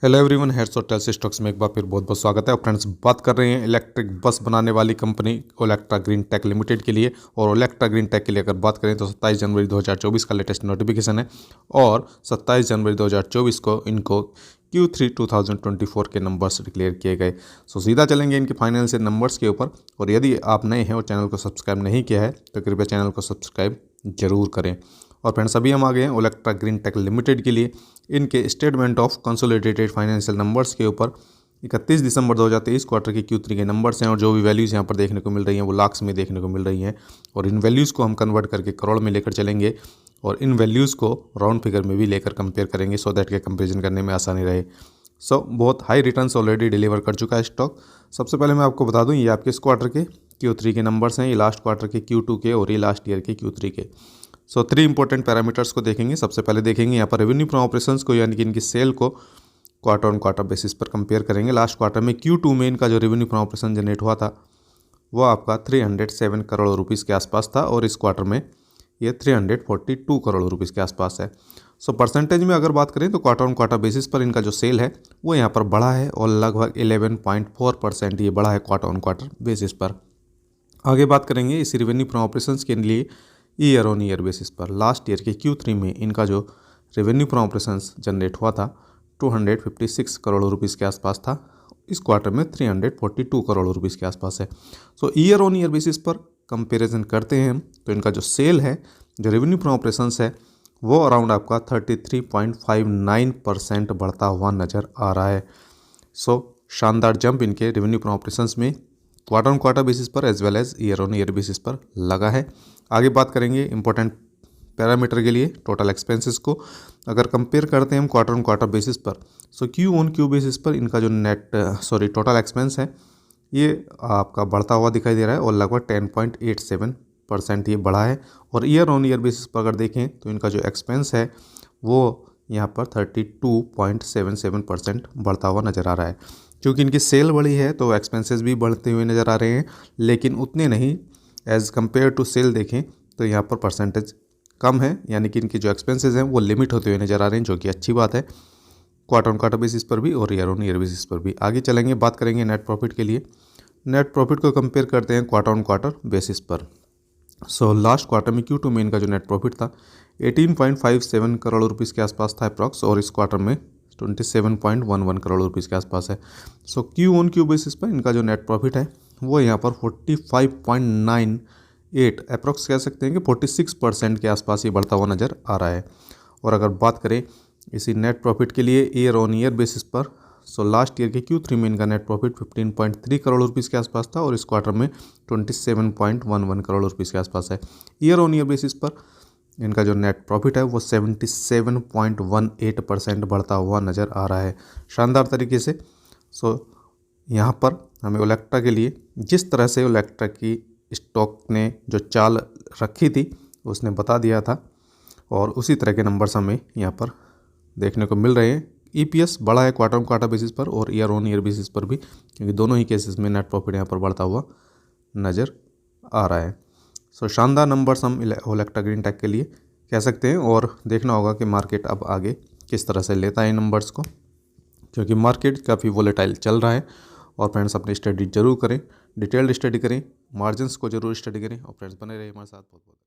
Hello everyone, heads और tales stocks में एक बार फिर बहुत बहुत स्वागत है। और फ्रेंड्स, बात कर रहे हैं इलेक्ट्रिक बस बनाने वाली company Olectra green tech limited के लिए। और ओलेक्ट्रा ग्रीन टेक के लिए अगर बात करें तो 27 जनवरी 2024 का लेटेस्ट नोटिफिकेशन है और 27 जनवरी 2024 को इनको Q3 2024 के नंबर्स डिक्लेयर किए गए। सो सीधा चलेंगे इनके फाइनेंशियल नंबर्स के ऊपर। और यदि आप नए हैं और चैनल को सब्सक्राइब नहीं किया है तो कृपया चैनल को सब्सक्राइब जरूर करें। और फ्रेंड्स, अभी हम आ गए हैं ओलेक्ट्रा ग्रीन टेक लिमिटेड के लिए इनके statement of consolidated financial numbers के ऊपर 31 दिसंबर 2023 क्वार्टर के Q3 के नंबर्स हैं। और जो भी वैल्यूज़ यहाँ पर देखने को मिल रही हैं वो लाख्स में देखने को मिल रही हैं। और इन वैल्यूज़ को हम कन्वर्ट करके करोड़ में लेकर चलेंगे और इन वैल्यूज़ को राउंड फिगर में भी लेकर कंपेयर करेंगे सो दैट के कंपेरिजन करने में आसानी रहे। बहुत हाई रिटर्न्स ऑलरेडी डिलीवर कर चुका है स्टॉक। सबसे पहले मैं आपको बता दूं, ये आपके इस क्वार्टर के Q3 के नंबर्स हैं, ये लास्ट क्वार्टर के Q2 के और ये लास्ट ईयर के Q3 के। 3 इंपॉर्टेंट पैरामीटर्स को देखेंगे। सबसे पहले देखेंगे यहाँ पर रेवेन्यू फ्रॉम ऑपरेशंस को, यानी कि इनकी सेल को क्वार्टर ऑन क्वार्टर बेसिस पर कंपेयर करेंगे। लास्ट क्वार्टर में Q2 में इनका जो रेवेन्यू फ्रॉम ऑपरेशन जनरेट हुआ था वो आपका 307 करोड़ रुपीज़ के आसपास था और इस क्वार्टर में ये 342 करोड़ रुपीज़ के आसपास है। परसेंटेज में अगर बात करें तो क्वार्टर ऑन क्वार्टर बेसिस पर इनका जो सेल है वो यहाँ पर बढ़ा है और लगभग 11.4% ये बढ़ा है क्वार्टर ऑन क्वार्टर बेसिस पर। आगे बात करेंगे इस रेवेन्यू फ्रॉम ऑपरेशंस के लिए ईयर ऑन ईयर बेसिस पर। लास्ट ईयर के Q3 में इनका जो रेवेन्यू फ्रॉम ऑपरेशंस जनरेट हुआ था 256 करोड़ रुपीज़ के आसपास था, इस क्वार्टर में 342 करोड़ रुपीज़ के आसपास है। ईयर ऑन ईयर बेसिस पर कंपैरिजन करते हैं हम तो इनका जो सेल है, जो रेवेन्यू फ्रॉम ऑपरेशंस है, वो अराउंड आपका 33.59% बढ़ता हुआ नज़र आ रहा है। शानदार जंप इनके रेवेन्यू फ्रॉम ऑपरेशंस में क्वार्टर ऑन क्वार्टर बेसिस पर as well as year on year basis पर लगा है। आगे बात करेंगे इंपॉर्टेंट पैरामीटर के लिए टोटल एक्सपेंसेस को। अगर कंपेयर करते हैं हम क्वार्टर ऑन क्वार्टर बेसिस पर, क्यू ऑन क्यू बेसिस पर इनका जो टोटल एक्सपेंस है ये आपका बढ़ता हुआ दिखाई दे रहा है और लगभग 10.87% ये बढ़ा है। और ईयर ऑन ईयर बेसिस पर अगर देखें तो इनका जो एक्सपेंस है वो यहाँ पर 32.77% बढ़ता हुआ नज़र आ रहा है। क्योंकि इनकी सेल बढ़ी है तो एक्सपेंसेस भी बढ़ते हुए नज़र आ रहे हैं, लेकिन उतने नहीं। एज़ कम्पेयर टू सेल देखें तो यहाँ पर परसेंटेज कम है, यानी कि इनकी जो एक्सपेंसेस हैं वो लिमिट होते हुए नज़र आ रहे हैं, जो कि अच्छी बात है क्वार्टर ऑन क्वार्टर बेसिस पर भी और ईयर ऑन ईयर बेसिस पर भी। आगे चलेंगे, बात करेंगे नेट प्रॉफिट के लिए। नेट प्रॉफिट को कंपेयर करते हैं क्वार्टर ऑन क्वार्टर बेसिस पर। लास्ट क्वार्टर में Q2 में इनका जो नेट प्रॉफिट था 18.57 करोड़ रुपीज़ के आसपास था अप्रॉक्स, और इस क्वार्टर में 27.11 करोड़ रुपीज़ के आसपास है। क्यू ऑन क्यू बेसिस पर इनका जो नेट प्रॉफिट है वो यहाँ पर 45.98 अप्रॉक्स कह सकते हैं कि 46% के आसपास ये बढ़ता हुआ नज़र आ रहा है। और अगर बात करें इसी नेट प्रॉफिट के लिए ईयर ऑन ईयर बेसिस पर, लास्ट ईयर के Q3 में इनका नेट प्रॉफिट 15.3 करोड़ रुपीज़ के आसपास था और इस क्वार्टर में 27.11 करोड़ रुपीज़ के आसपास है। ईयर ऑन ईयर बेसिस पर इनका जो नेट प्रॉफिट है वो 77.18% बढ़ता हुआ नज़र आ रहा है शानदार तरीके से। यहाँ पर हमें ओलेक्ट्रा के लिए जिस तरह से ओलेक्ट्रा की स्टॉक ने जो चाल रखी थी उसने बता दिया था और उसी तरह के नंबर्स हमें यहाँ पर देखने को मिल रहे हैं। EPS बढ़ा है क्वार्टर ऑन क्वार्टर बेसिस पर और ईयर ऑन ईयर बेसिस पर भी, क्योंकि दोनों ही केसेस में नेट प्रॉफिट यहाँ पर बढ़ता हुआ नज़र आ रहा है। शानदार नंबर्स हम ओलेक्ट्रा ग्रीन टेक के लिए कह सकते हैं। और देखना होगा कि मार्केट अब आगे किस तरह से लेता है इन नंबर्स को, क्योंकि मार्केट काफ़ी वोलेटाइल चल रहा है। और फ्रेंड्स, अपनी स्टडी जरूर करें, डिटेल्ड स्टडी करें, मार्जिन्स को जरूर स्टडी करें। और फ्रेंड्स, बने रहिए हमारे साथ। बहुत बहुत